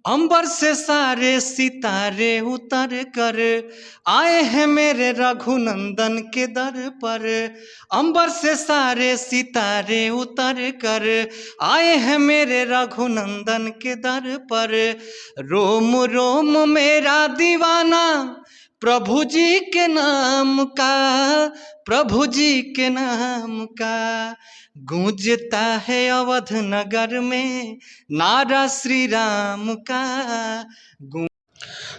अंबर से सारे सितारे उतर कर आए हैं मेरे रघुनंदन के दर पर। अंबर से सारे सितारे उतर कर आए हैं मेरे रघुनंदन के दर पर। रोम रोम मेरा दीवाना प्रभु जी के नाम का, प्रभु जी के नाम का। गूंजता है अवध नगर में नारा श्री राम का।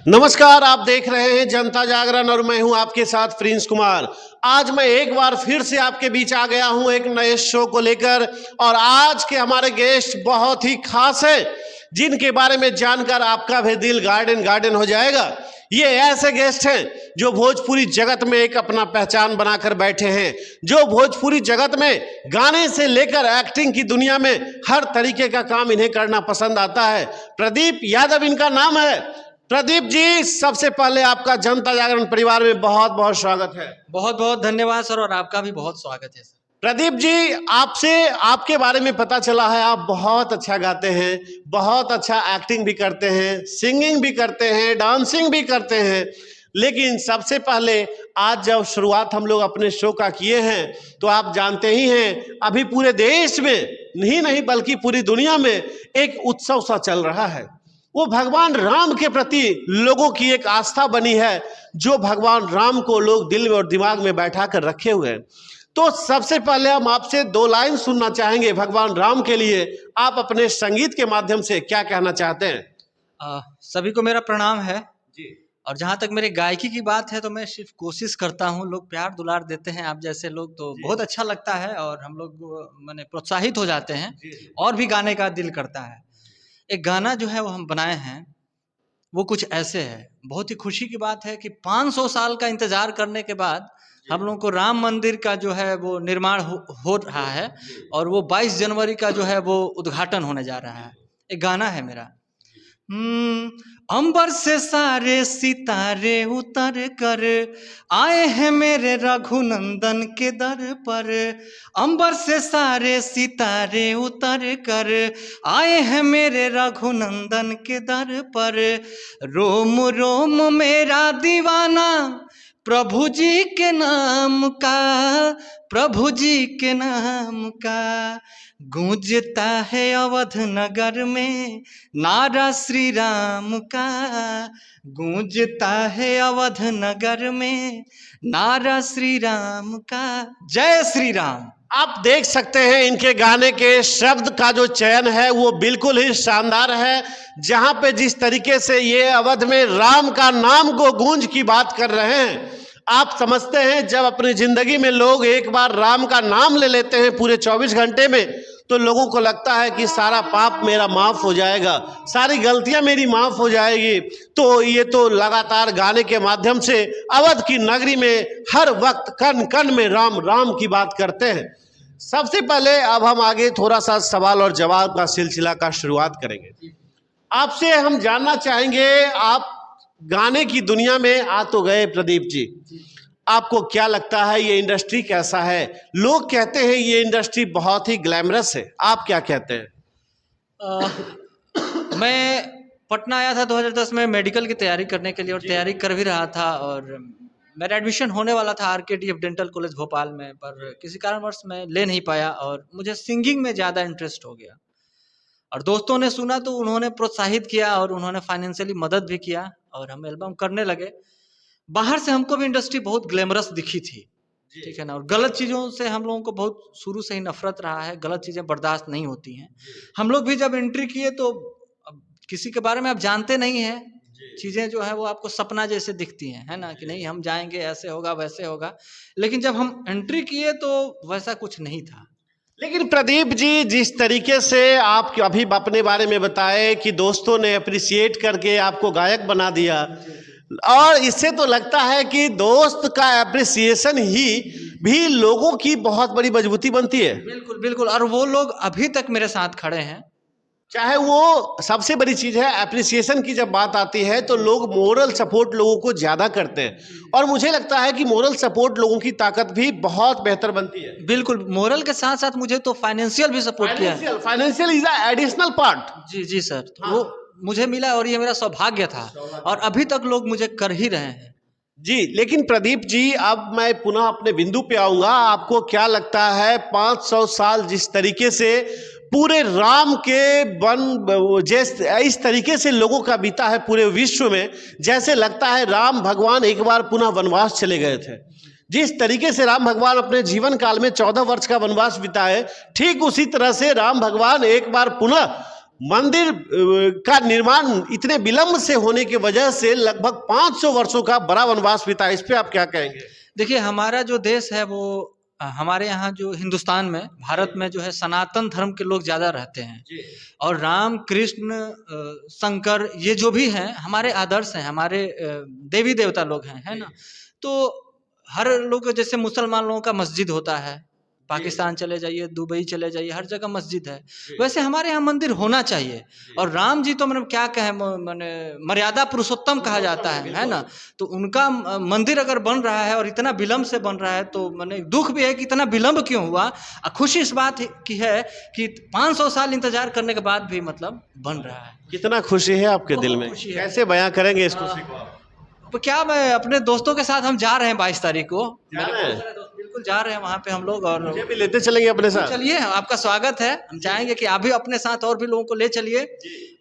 नमस्कार, आप देख रहे हैं जनता जागरण और मैं हूं आपके साथ प्रिंस कुमार। आज मैं एक बार फिर से आपके बीच आ गया हूं एक नए शो को लेकर और आज के हमारे गेस्ट बहुत ही खास हैं जिनके बारे में जानकर आपका भी दिल गार्डन गार्डन हो जाएगा। ये ऐसे गेस्ट हैं जो भोजपुरी जगत में एक अपना पहचान बनाकर बैठे हैं, जो भोजपुरी जगत में गाने से लेकर एक्टिंग की दुनिया में हर तरीके का काम इन्हें करना पसंद आता है। प्रदीप यादव इनका नाम है। प्रदीप जी, सबसे पहले आपका जनता जागरण परिवार में बहुत बहुत स्वागत है। बहुत बहुत धन्यवाद सर, और आपका भी बहुत स्वागत है सर। प्रदीप जी, आपसे आपके बारे में पता चला है आप बहुत अच्छा गाते हैं, बहुत अच्छा एक्टिंग भी करते हैं, सिंगिंग भी करते हैं, डांसिंग भी करते हैं। लेकिन सबसे पहले आज जब शुरुआत हम लोग अपने शो का किए हैं तो आप जानते ही हैं अभी पूरे देश में नहीं बल्कि पूरी दुनिया में एक उत्सव सा चल रहा है। वो भगवान राम के प्रति लोगों की एक आस्था बनी है, जो भगवान राम को लोग दिल में और दिमाग में बैठा कर रखे हुए हैं। तो सबसे पहले हम आपसे 2 लाइन सुनना चाहेंगे भगवान राम के लिए। आप अपने संगीत के माध्यम से क्या कहना चाहते हैं? सभी को मेरा प्रणाम है जी। और जहाँ तक मेरे गायकी की बात है तो मैं सिर्फ कोशिश करता हूँ। लोग प्यार दुलार देते हैं आप जैसे लोग, तो बहुत अच्छा लगता है और हम लोग माने प्रोत्साहित हो जाते हैं और भी गाने का दिल करता है। एक गाना जो है वो हम बनाए हैं, वो कुछ ऐसे है। बहुत ही खुशी की बात है कि 500 साल का इंतजार करने के बाद हम लोगों को राम मंदिर का जो है वो निर्माण हो रहा है और वो 22 जनवरी का जो है वो उद्घाटन होने जा रहा है। एक गाना है मेरा। अंबर से सारे सितारे उतर कर आए हैं मेरे रघुनंदन के दर पर। अंबर से सारे सितारे उतर कर आए हैं मेरे रघुनंदन के दर पर। रोम रोम मेरा दीवाना प्रभु जी के नाम का, प्रभु जी के नाम का। गूंजता है अवध नगर में नारा श्री राम का। गूंजता है अवध नगर में नारा श्री राम का। जय श्री राम। आप देख सकते हैं इनके गाने के शब्द का जो चयन है वो बिल्कुल ही शानदार है। जहां पे जिस तरीके से ये अवध में राम का नाम को गूंज की बात कर रहे हैं, आप समझते हैं जब अपनी जिंदगी में लोग एक बार राम का नाम ले लेते हैं पूरे 24 घंटे में, तो लोगों को लगता है कि सारा पाप मेरा माफ हो जाएगा, सारी गलतियां मेरी माफ हो जाएगी। तो ये तो लगातार गाने के माध्यम से अवध की नगरी में हर वक्त कण कण में राम राम की बात करते हैं। सबसे पहले अब हम आगे थोड़ा सा सवाल और जवाब का सिलसिला का शुरुआत करेंगे। आपसे हम जानना चाहेंगे, आप गाने की दुनिया में आ तो गए प्रदीप जी, आपको क्या लगता है ये इंडस्ट्री कैसा है? लोग कहते हैं ये इंडस्ट्री बहुत ही ग्लैमरस है, आप क्या कहते हैं? मैं पटना आया था 2010 में मेडिकल की तैयारी करने के लिए और तैयारी कर भी रहा था और मेरा एडमिशन होने वाला था RKTF डेंटल कॉलेज भोपाल में, पर किसी कारणवश मैं ले नहीं पाया और मुझे सिंगिंग में ज़्यादा इंटरेस्ट हो गया। और दोस्तों ने सुना तो उन्होंने प्रोत्साहित किया और उन्होंने फाइनेंशियली मदद भी किया और हम एल्बम करने लगे। बाहर से हमको भी इंडस्ट्री बहुत ग्लैमरस दिखी थी, ठीक है ना, और गलत चीज़ों से हम लोगों को बहुत शुरू से ही नफरत रहा है। गलत चीज़ें बर्दाश्त नहीं होती हैं। हम लोग भी जब एंट्री किए तो अब किसी के बारे में आप जानते नहीं हैं, चीज़ें जो है वो आपको सपना जैसे दिखती हैं, है ना, कि नहीं हम जाएंगे ऐसे होगा वैसे होगा। लेकिन जब हम एंट्री किए तो वैसा कुछ नहीं था। लेकिन प्रदीप जी, जिस तरीके से आप अभी अपने बारे में बताए कि दोस्तों ने अप्रिसिएट करके आपको गायक बना दिया, और इससे तो लगता है कि दोस्त का अप्रिसिएशन ही भी लोगों की बहुत बड़ी मजबूती बनती है। बिल्कुल बिल्कुल, और वो लोग अभी तक मेरे साथ खड़े हैं। चाहे वो सबसे बड़ी चीज है एप्रिसिएशन की, जब बात आती है तो लोग मोरल सपोर्ट लोगों को ज्यादा करते हैं और मुझे लगता है कि मोरल सपोर्ट लोगों की ताकत भी बहुत बेहतर बनती है। बिल्कुल, मोरल के साथ साथ मुझे तो फाइनेंशियल भी सपोर्ट किया है। Financial is additional part. जी जी सर, तो मुझे मिला और ये मेरा सौभाग्य था और अभी तक लोग मुझे कर ही रहे हैं। जी, लेकिन प्रदीप जी, अब मैं पुनः अपने बिंदु पे आऊंगा। आपको क्या लगता है 500 साल जिस तरीके से पूरे राम के वन जैसे इस तरीके से लोगों का बीता है पूरे विश्व में, जैसे लगता है राम भगवान एक बार पुनः वनवास चले गए थे। जिस तरीके से राम भगवान अपने जीवन काल में 14 वर्ष का वनवास बिताए, ठीक उसी तरह से राम भगवान एक बार पुनः मंदिर का निर्माण इतने विलंब से होने की वजह से लगभग 500 वर्षों का बड़ा वनवास बिता। इस पे आप क्या कहेंगे? देखिए, हमारा जो देश है वो हमारे यहाँ जो हिंदुस्तान में, भारत में जो है सनातन धर्म के लोग ज़्यादा रहते हैं और राम कृष्ण शंकर ये जो भी हैं हमारे आदर्श हैं, हमारे देवी देवता लोग हैं, है ना। तो हर लोग, जैसे मुसलमान लोगों का मस्जिद होता है, पाकिस्तान चले जाइए, दुबई चले जाइए, हर जगह मस्जिद है, वैसे हमारे यहाँ मंदिर होना चाहिए। और राम जी तो मतलब क्या कहें, मैंने मर्यादा पुरुषोत्तम कहा जाता है ना। तो उनका मंदिर अगर बन रहा है और इतना विलंब से बन रहा है तो मैंने दुख भी है कि इतना विलंब क्यों हुआ। खुशी इस बात की है कि 500 साल इंतजार करने के बाद भी मतलब बन रहा है। कितना खुशी है आपके दिल में, कैसे बयां करेंगे इस खुशी को? तो क्या, मैं अपने दोस्तों के साथ हम जा रहे हैं 22 तारीख को, बिल्कुल जा रहे हैं वहाँ पे हम लोग, और मुझे भी लेते चलेंगे अपने साथ। चलिए, आपका स्वागत है। हम चाहेंगे कि आप भी अपने साथ और भी लोगों को ले चलिए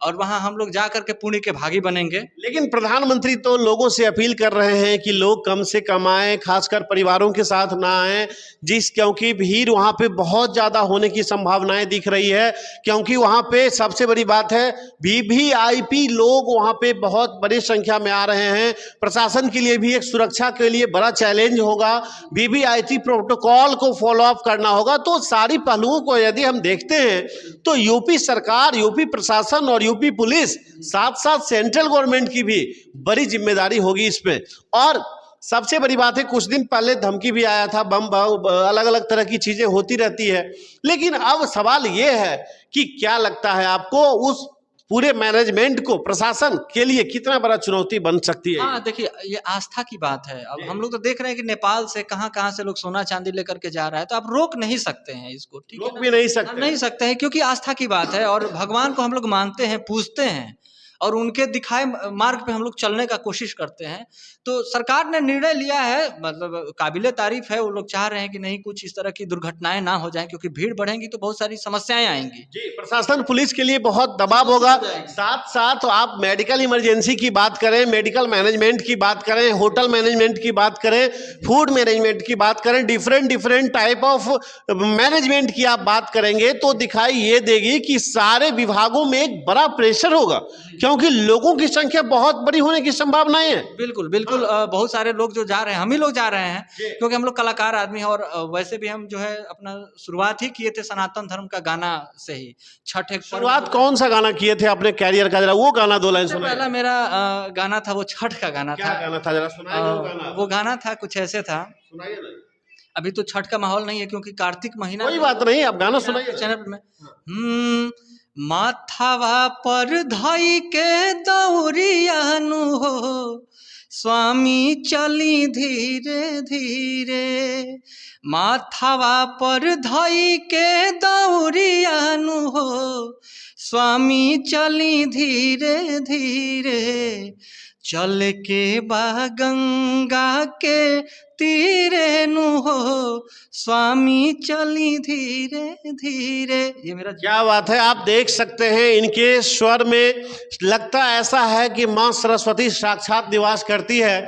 और वहाँ हम लोग जा करके पुण्य के भागी बनेंगे। लेकिन प्रधानमंत्री तो लोगों से अपील कर रहे हैं कि लोग कम से कम आए, खासकर परिवारों के साथ ना आए, क्योंकि भीड़ वहाँ पे बहुत ज्यादा होने की संभावनाएं दिख रही है। क्योंकि वहाँ पे सबसे बड़ी बात है, वीवीआईपी लोग वहाँ पे बहुत बड़ी संख्या में आ रहे हैं। प्रशासन के लिए भी एक सुरक्षा के लिए बड़ा चैलेंज होगा, वीवीआईपी प्रोटोकॉल को फॉलो अप करना होगा। तो सारी पहलुओं को यदि हम देखते हैं तो यूपी सरकार, यूपी प्रशासन और यूपी पुलिस, साथ साथ सेंट्रल गवर्नमेंट की भी बड़ी जिम्मेदारी होगी इसमें। और सबसे बड़ी बात है, कुछ दिन पहले धमकी भी आया था, बम अलग अलग तरह की चीजें होती रहती है। लेकिन अब सवाल यह है कि क्या लगता है आपको, उस पूरे मैनेजमेंट को, प्रशासन के लिए कितना बड़ा चुनौती बन सकती है? हाँ, देखिए, ये आस्था की बात है। अब हम लोग तो देख रहे हैं कि नेपाल से कहाँ से लोग सोना चांदी लेकर के जा रहा है, तो आप रोक नहीं सकते हैं इसको, ठीक है? रोक भी नहीं सकते, नहीं सकते हैं, क्योंकि आस्था की बात है और भगवान को हम लोग मानते हैं, पूजते हैं और उनके दिखाए मार्ग पे हम लोग चलने का कोशिश करते हैं। तो सरकार ने निर्णय लिया है, मतलब काबिले तारीफ है। वो लोग चाह रहे हैं कि नहीं, कुछ इस तरह की दुर्घटनाएं ना हो जाएं, क्योंकि भीड़ बढ़ेगी तो बहुत सारी समस्याएं आएंगी। जी, प्रशासन पुलिस के लिए बहुत दबाव होगा। साथ साथ आप मेडिकल इमरजेंसी की बात करें, मेडिकल मैनेजमेंट की बात करें, होटल मैनेजमेंट की बात करें, फूड मैनेजमेंट की बात करें, डिफरेंट टाइप ऑफ मैनेजमेंट की आप बात करेंगे तो दिखाई ये देगी कि सारे विभागों में एक बड़ा प्रेशर होगा, क्योंकि लोगों की संख्या बहुत बड़ी होने की संभावनाएं हैं। बिल्कुल बिल्कुल। बहुत सारे लोग जो जा रहे हैं, हम ही लोग जा रहे हैं, क्योंकि हम लोग कलाकार आदमी हैं। और वैसे भी हम जो है अपना शुरुआत ही किए थे सनातन धर्म का गाना से ही। छठ एक शुरुआत कौन सा गाना किए थे अपने कैरियर का, जरा वो गाना 2 लाइन सुनाइए। पहला मेरा गाना था वो छठ का गाना था। क्या गाना था, जरा सुनाइए वो गाना। वो गाना था कुछ ऐसे था, सुनाइए ना। अभी तो छठ का माहौल नहीं है क्योंकि कार्तिक महीना। कोई बात नहीं, आप गाना सुनाइए चैनल में। माथावा पर धई के दौरियानु हो, स्वामी चली धीरे धीरे। माथावा पर धई के दौरियानु हो, स्वामी चली धीरे धीरे। चल के बा गंगा के तीरे नु हो, स्वामी चली धीरे धीरे। ये मेरा, क्या बात है। आप देख सकते हैं इनके स्वर में लगता ऐसा है कि माँ सरस्वती साक्षात निवास करती है।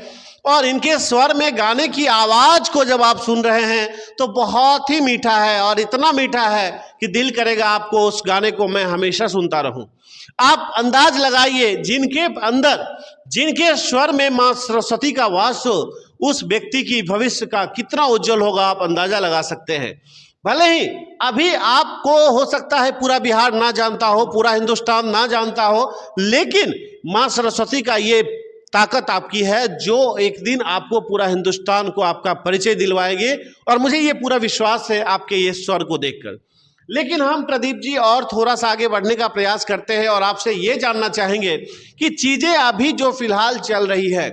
और इनके स्वर में गाने की आवाज को जब आप सुन रहे हैं तो बहुत ही मीठा है, और इतना मीठा है कि दिल करेगा आपको उस गाने को मैं हमेशा सुनता रहूं। आप अंदाज लगाइए, जिनके अंदर, जिनके स्वर में माँ सरस्वती का वास हो, उस व्यक्ति की भविष्य का कितना उज्जवल होगा, आप अंदाजा लगा सकते हैं। भले ही अभी आपको हो सकता है पूरा बिहार ना जानता हो, पूरा हिंदुस्तान ना जानता हो, लेकिन माँ सरस्वती का ये ताकत आपकी है जो एक दिन आपको पूरा हिंदुस्तान को आपका परिचय दिलवाएगी। और मुझे ये पूरा विश्वास है आपके ये स्वर को देखकर। लेकिन हम प्रदीप जी और थोड़ा सा आगे बढ़ने का प्रयास करते हैं और आपसे ये जानना चाहेंगे कि चीजें अभी जो फिलहाल चल रही है,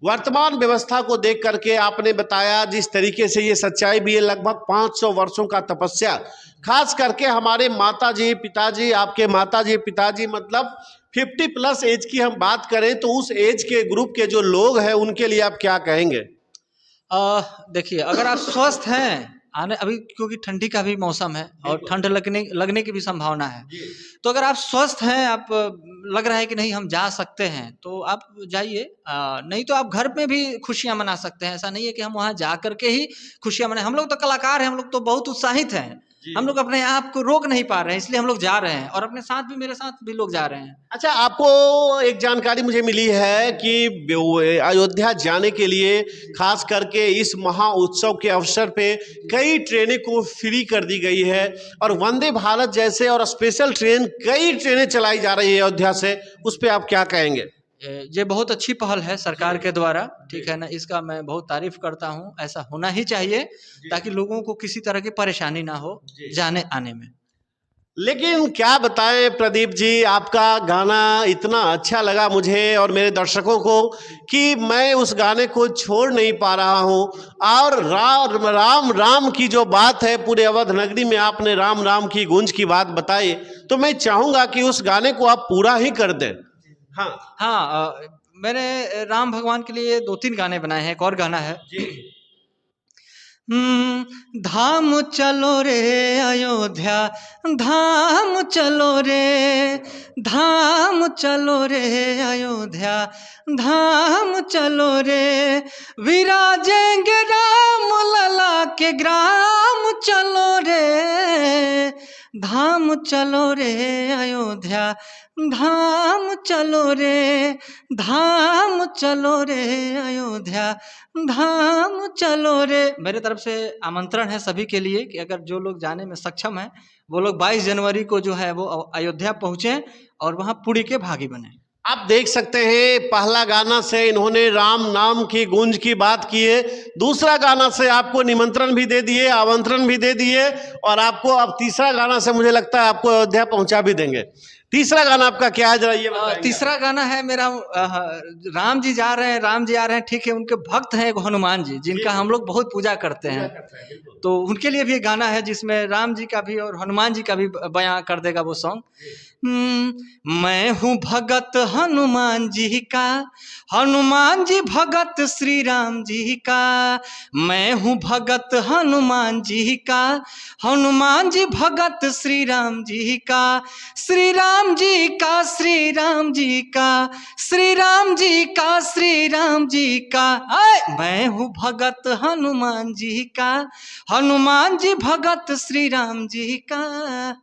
वर्तमान व्यवस्था को देख करके आपने बताया जिस तरीके से ये सच्चाई भी है, लगभग 500 वर्षों का तपस्या, खास करके हमारे माताजी पिताजी, आपके माताजी पिताजी मतलब 50+ एज की हम बात करें तो उस एज के ग्रुप के जो लोग हैं उनके लिए आप क्या कहेंगे? देखिए, अगर आप स्वस्थ हैं, आने अभी क्योंकि ठंडी का भी मौसम है और ठंड लगने की भी संभावना है, तो अगर आप स्वस्थ हैं, आप लग रहा है कि नहीं हम जा सकते हैं, तो आप जाइए। नहीं तो आप घर में भी खुशियां मना सकते हैं। ऐसा नहीं है कि हम वहां जा करके ही खुशियां मनाएं। हम लोग तो कलाकार हैं, हम लोग तो बहुत उत्साहित हैं, हम लोग अपने आप को रोक नहीं पा रहे हैं, इसलिए हम लोग जा रहे हैं और अपने साथ भी, मेरे साथ भी लोग जा रहे हैं। अच्छा, आपको एक जानकारी मुझे मिली है कि अयोध्या जाने के लिए खास करके इस महा उत्सव के अवसर पे कई ट्रेनें को फ्री कर दी गई है और वंदे भारत जैसे और स्पेशल ट्रेन, कई ट्रेनें चलाई जा रही है अयोध्या से, उस पर आप क्या कहेंगे? ये बहुत अच्छी पहल है सरकार के द्वारा, ठीक है ना। इसका मैं बहुत तारीफ करता हूँ। ऐसा होना ही चाहिए ताकि लोगों को किसी तरह की परेशानी ना हो जाने आने में। लेकिन क्या बताएं प्रदीप जी, आपका गाना इतना अच्छा लगा मुझे और मेरे दर्शकों को कि मैं उस गाने को छोड़ नहीं पा रहा हूं। और राम राम राम की जो बात है, पूरे अवध नगरी में आपने राम राम की गूंज की बात बताई, तो मैं चाहूंगा कि उस गाने को आप पूरा ही कर दें। हाँ, मैंने राम भगवान के लिए 2-3 गाने बनाए हैं। एक और गाना है, धाम चलो रे अयोध्या, धाम चलो रे, धाम चलो रे अयोध्या, धाम चलो रे, विराजेंगे राम लला के ग्राम, चलो रे, धाम चलो रे अयोध्या, धाम चलो रे, धाम चलो रे अयोध्या, धाम चलो रे। मेरे तरफ से आमंत्रण है सभी के लिए कि अगर जो लोग जाने में सक्षम हैं, वो लोग 22 जनवरी को जो है वो अयोध्या पहुंचे और वहां पुरी के भागी बने। आप देख सकते हैं, पहला गाना से इन्होंने राम नाम की गूंज की बात की है, दूसरा गाना से आपको निमंत्रण भी दे दिए, आमंत्रण भी दे दिए, और आपको अब तीसरा गाना से मुझे लगता है आपको अयोध्या पहुंचा भी देंगे। तीसरा गाना आपका क्या है, जरा ये बताइए। तीसरा गाना है मेरा, राम जी जा रहे हैं, राम जी आ रहे हैं, ठीक है। उनके भक्त हैं हनुमान जी, जिनका हम लोग बहुत पूजा करते हैं, तो उनके लिए भी एक गाना है जिसमें राम जी का भी और हनुमान जी का भी बयां कर देगा वो सॉन्ग। मैं हूँ भगत हनुमान जी का, हनुमान जी भगत श्री राम जी का, मैं हूँ भगत हनुमान जी का, हनुमान जी भगत श्री राम जी का, श्री राम जी का, श्री राम जी का, श्री राम जी का, श्री राम जी का, मैं हूँ भगत हनुमान जी का, हनुमान जी भगत श्री राम जी का।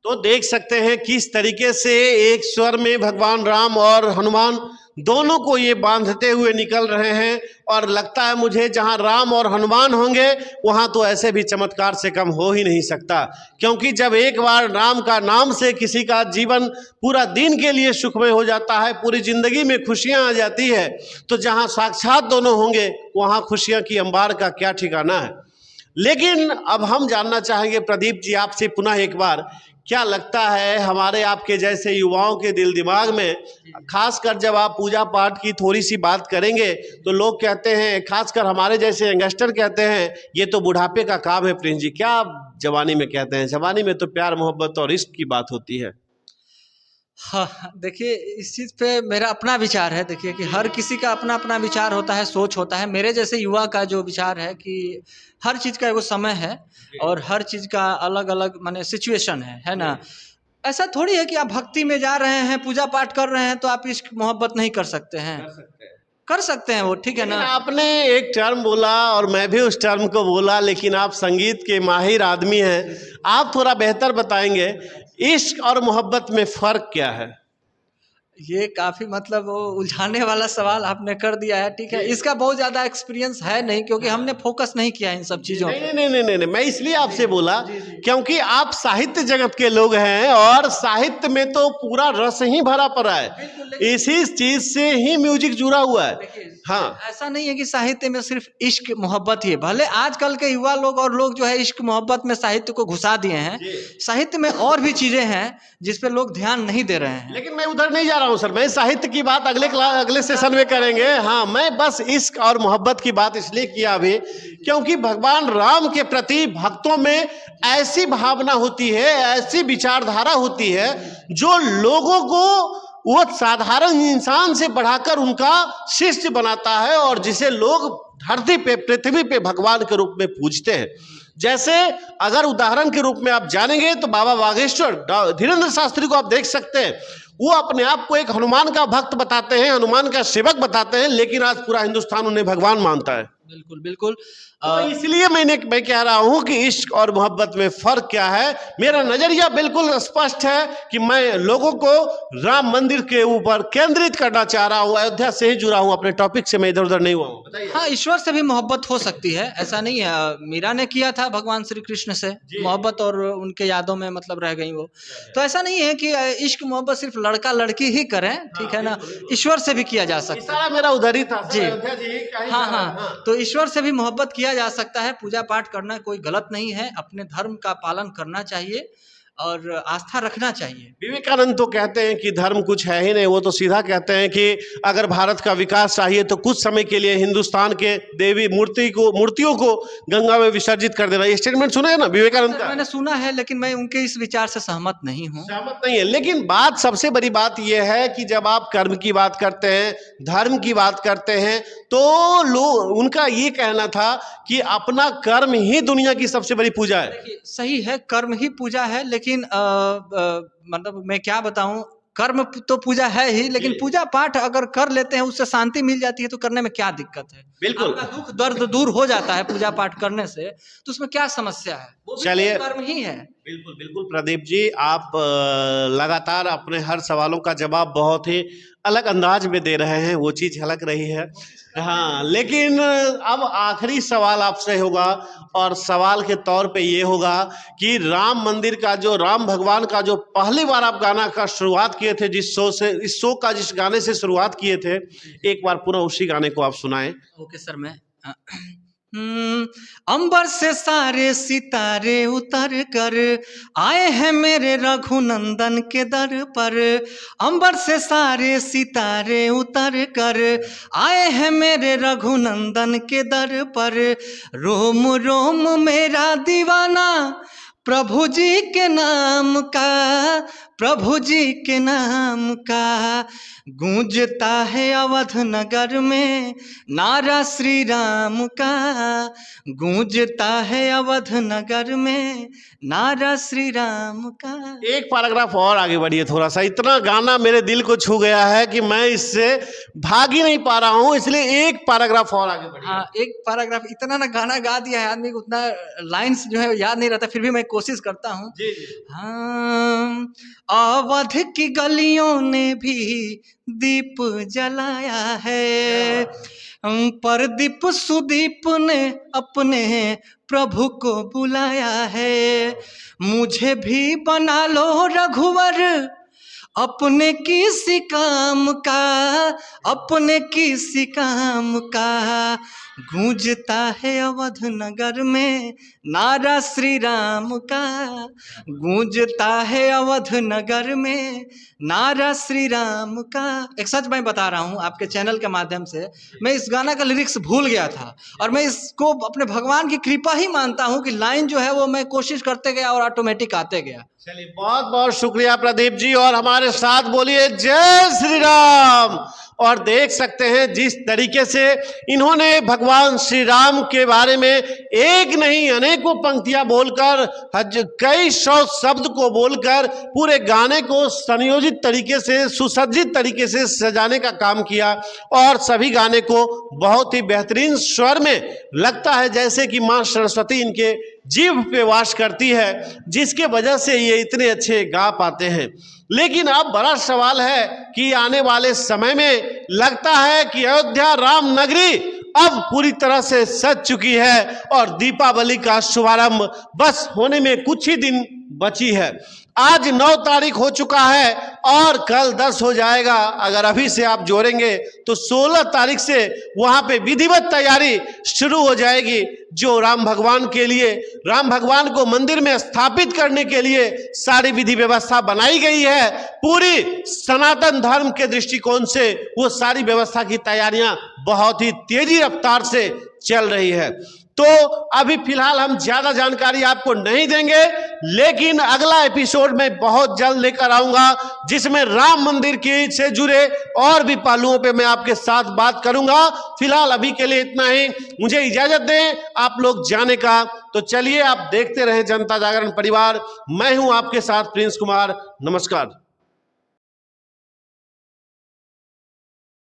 तो देख सकते हैं किस तरीके से एक स्वर में भगवान राम और हनुमान दोनों को ये बांधते हुए निकल रहे हैं, और लगता है मुझे जहां राम और हनुमान होंगे वहां तो ऐसे भी चमत्कार से कम हो ही नहीं सकता, क्योंकि जब एक बार राम का नाम से किसी का जीवन पूरा दिन के लिए सुखमय हो जाता है, पूरी जिंदगी में खुशियां आ जाती है, तो जहां साक्षात दोनों होंगे वहां खुशियां की अंबार का क्या ठिकाना है। लेकिन अब हम जानना चाहेंगे प्रदीप जी आपसे पुनः एक बार, क्या लगता है हमारे आपके जैसे युवाओं के दिल दिमाग में, खासकर जब आप पूजा पाठ की थोड़ी सी बात करेंगे तो लोग कहते हैं, खासकर हमारे जैसे यंगस्टर कहते हैं, ये तो बुढ़ापे का काम है प्रिंस जी, क्या आप जवानी में कहते हैं? जवानी में तो प्यार मोहब्बत और इश्क की बात होती है। हाँ, देखिए इस चीज़ पे मेरा अपना विचार है। देखिए कि हर किसी का अपना अपना विचार होता है, सोच होता है। मेरे जैसे युवा का जो विचार है कि हर चीज़ का एगो समय है और हर चीज़ का अलग अलग माने सिचुएशन है ना। ऐसा थोड़ी है कि आप भक्ति में जा रहे हैं, पूजा पाठ कर रहे हैं तो आप इश्क मोहब्बत नहीं कर सकते हैं। कर सकते हैं वो, ठीक है ना। आपने एक टर्म बोला और मैं भी उस टर्म को बोला, लेकिन आप संगीत के माहिर आदमी हैं, आप थोड़ा बेहतर बताएंगे इश्क और मोहब्बत में फ़र्क क्या है? ये काफ़ी मतलब वो उलझाने वाला सवाल आपने कर दिया है, ठीक है। इसका बहुत ज़्यादा एक्सपीरियंस है नहीं, क्योंकि हमने फोकस नहीं किया इन सब चीज़ों पे। नहीं, मैं इसलिए आपसे बोला क्योंकि आप साहित्य जगत के लोग हैं और साहित्य में तो पूरा रस ही भरा पड़ा है, इसी चीज से ही म्यूजिक जुड़ा हुआ है। हाँ, ऐसा नहीं है कि साहित्य में सिर्फ इश्क मोहब्बत ही है। भले आजकल के युवा लोग और लोग जो है इश्क मोहब्बत में साहित्य को घुसा दिए हैं, साहित्य में और भी चीजें हैं जिस पे लोग ध्यान नहीं दे रहे हैं। लेकिन मैं उधर नहीं जा रहा हूं सर, मैं साहित्य की बात अगले सेशन में करेंगे। हाँ, मैं बस इश्क और मोहब्बत की बात इसलिए किया अभी क्योंकि भगवान राम के प्रति भक्तों में ऐसी भावना होती है, ऐसी विचारधारा होती है जो लोगों को वो साधारण इंसान से बढ़ाकर उनका शिष्य बनाता है और जिसे लोग धरती पे, पृथ्वी पे भगवान के रूप में पूजते हैं। जैसे अगर उदाहरण के रूप में आप जानेंगे तो बाबा बागेश्वर धीरेन्द्र शास्त्री को आप देख सकते हैं, वो अपने आप को एक हनुमान का भक्त बताते हैं, हनुमान का सेवक बताते हैं, लेकिन आज पूरा हिंदुस्तान उन्हें भगवान मानता है। बिल्कुल बिल्कुल। तो इसलिए मैं कह रहा हूं कि इश्क और मोहब्बत में फर्क क्या है। मेरा नजरिया बिल्कुल स्पष्ट है कि मैं लोगों को राम मंदिर के ऊपर केंद्रित करना चाह रहा हूं, अयोध्या से ही जुड़ा हूं, अपने टॉपिक से मैं इधर उधर नहीं हुआ हूं। हाँ, ईश्वर से भी मोहब्बत हो सकती है, ऐसा नहीं है। मीरा ने किया था भगवान श्री कृष्ण से मोहब्बत और उनके यादों में मतलब रह गई वो। तो ऐसा नहीं है कि इश्क मोहब्बत सिर्फ लड़का लड़की ही करें, ठीक है ना, ईश्वर से भी किया जा सकता है। मेरा उधर ही था जी। हाँ हाँ, तो ईश्वर से भी मोहब्बत किया जा सकता है। पूजा पाठ करना कोई गलत नहीं है, अपने धर्म का पालन करना चाहिए और आस्था रखना चाहिए। विवेकानंद तो कहते हैं कि धर्म कुछ है ही नहीं, वो तो सीधा कहते हैं कि अगर भारत का विकास चाहिए तो कुछ समय के लिए हिंदुस्तान के देवी मूर्तियों को गंगा में विसर्जित कर देना। ये स्टेटमेंट सुना है ना विवेकानंद का? मैंने सुना है, लेकिन मैं उनके इस विचार से सहमत नहीं हूँ। सहमत नहीं है, लेकिन बात, सबसे बड़ी बात यह है कि जब आप कर्म की बात करते हैं, धर्म की बात करते हैं, तो लोग, उनका ये कहना था कि अपना कर्म ही दुनिया की सबसे बड़ी पूजा है। सही है, कर्म ही पूजा है, लेकिन मतलब मैं क्या बताऊं, कर्म तो पूजा है ही, लेकिन पूजा पाठ अगर कर लेते हैं उससे शांति मिल जाती है तो करने में क्या दिक्कत है? बिल्कुल, दुख दर्द दूर हो जाता है पूजा पाठ करने से, तो उसमें क्या समस्या है? चलिए, कर्म ही है। बिल्कुल बिल्कुल प्रदीप जी, आप लगातार अपने हर सवालों का जवाब बहुत ही अलग अंदाज में दे रहे हैं, वो चीज झलक रही है। हाँ, लेकिन अब आखिरी सवाल आपसे होगा और सवाल के तौर पे ये होगा कि राम मंदिर का जो, राम भगवान का जो पहली बार आप गाना का शुरुआत किए थे, जिस गाने से शुरुआत किए थे, एक बार पूरा उसी गाने को आप सुनाएं। ओके सर, मैं अंबर से सारे सितारे उतर कर आए हैं मेरे रघुनंदन के दर पर। अंबर से सारे सितारे उतर कर आए हैं मेरे रघुनंदन के दर पर। रोम रोम मेरा दीवाना प्रभु जी के नाम का, प्रभु जी के नाम का। गूंजता है अवध नगर में नारा श्री राम का, गूंजता है अवध नगर में नारा श्री राम का। एक पैराग्राफ और आगे बढ़िए थोड़ा सा, इतना गाना मेरे दिल को छू गया है कि मैं इससे भाग ही नहीं पा रहा हूँ, इसलिए एक पैराग्राफ और आगे बढ़िए। हाँ, एक पैराग्राफ, इतना ना गाना गा दिया है आदमी को, उतना लाइंस जो है याद नहीं रहता, फिर भी मैं कोशिश करता हूँ। हाँ, अवध की गलियों ने भी दीप जलाया है, परदीप सुदीप ने अपने प्रभु को बुलाया है। मुझे भी बना लो रघुवर अपने किसी काम का, अपने किसी काम का। गूंजता है अवध नगर में नारा श्री राम का, गूंजता है अवध नगर में नारा श्री राम का। एक सच मैं बता रहा हूँ आपके चैनल के माध्यम से, मैं इस गाना का लिरिक्स भूल गया था और मैं इसको अपने भगवान की कृपा ही मानता हूँ कि लाइन जो है वो मैं कोशिश करते गया और ऑटोमेटिक आते गया। चलिए, बहुत बहुत शुक्रिया प्रदीप जी, और हमारे साथ बोलिए जय श्री राम। और देख सकते हैं जिस तरीके से इन्होंने भगवान श्री राम के बारे में एक नहीं अनेकों पंक्तियां बोलकर, कई सौ शब्द को बोलकर पूरे गाने को संयोजित तरीके से, सुसज्जित तरीके से सजाने का काम किया और सभी गाने को बहुत ही बेहतरीन स्वर में, लगता है जैसे कि मां सरस्वती इनके जीभ पे वास करती है, जिसके वजह से ये इतने अच्छे गा पाते हैं। लेकिन अब बड़ा सवाल है कि आने वाले समय में लगता है कि अयोध्या राम नगरी अब पूरी तरह से सज चुकी है और दीपावली का शुभारंभ बस होने में कुछ ही दिन बची है। आज 9 तारीख हो चुका है और कल 10 हो जाएगा। अगर अभी से आप जोड़ेंगे तो 16 तारीख से वहां पे विधिवत तैयारी शुरू हो जाएगी, जो राम भगवान के लिए, राम भगवान को मंदिर में स्थापित करने के लिए सारी विधि व्यवस्था बनाई गई है। पूरी सनातन धर्म के दृष्टिकोण से वो सारी व्यवस्था की तैयारियां बहुत ही तेजी रफ्तार से चल रही है। तो अभी फिलहाल हम ज्यादा जानकारी आपको नहीं देंगे, लेकिन अगला एपिसोड में बहुत जल्द लेकर आऊंगा, जिसमें राम मंदिर के से जुड़े और भी पहलुओं पे मैं आपके साथ बात करूंगा। फिलहाल अभी के लिए इतना ही, मुझे इजाजत दें आप लोग जाने का। तो चलिए आप देखते रहें जनता जागरण परिवार। मैं हूं आपके साथ प्रिंस कुमार। नमस्कार।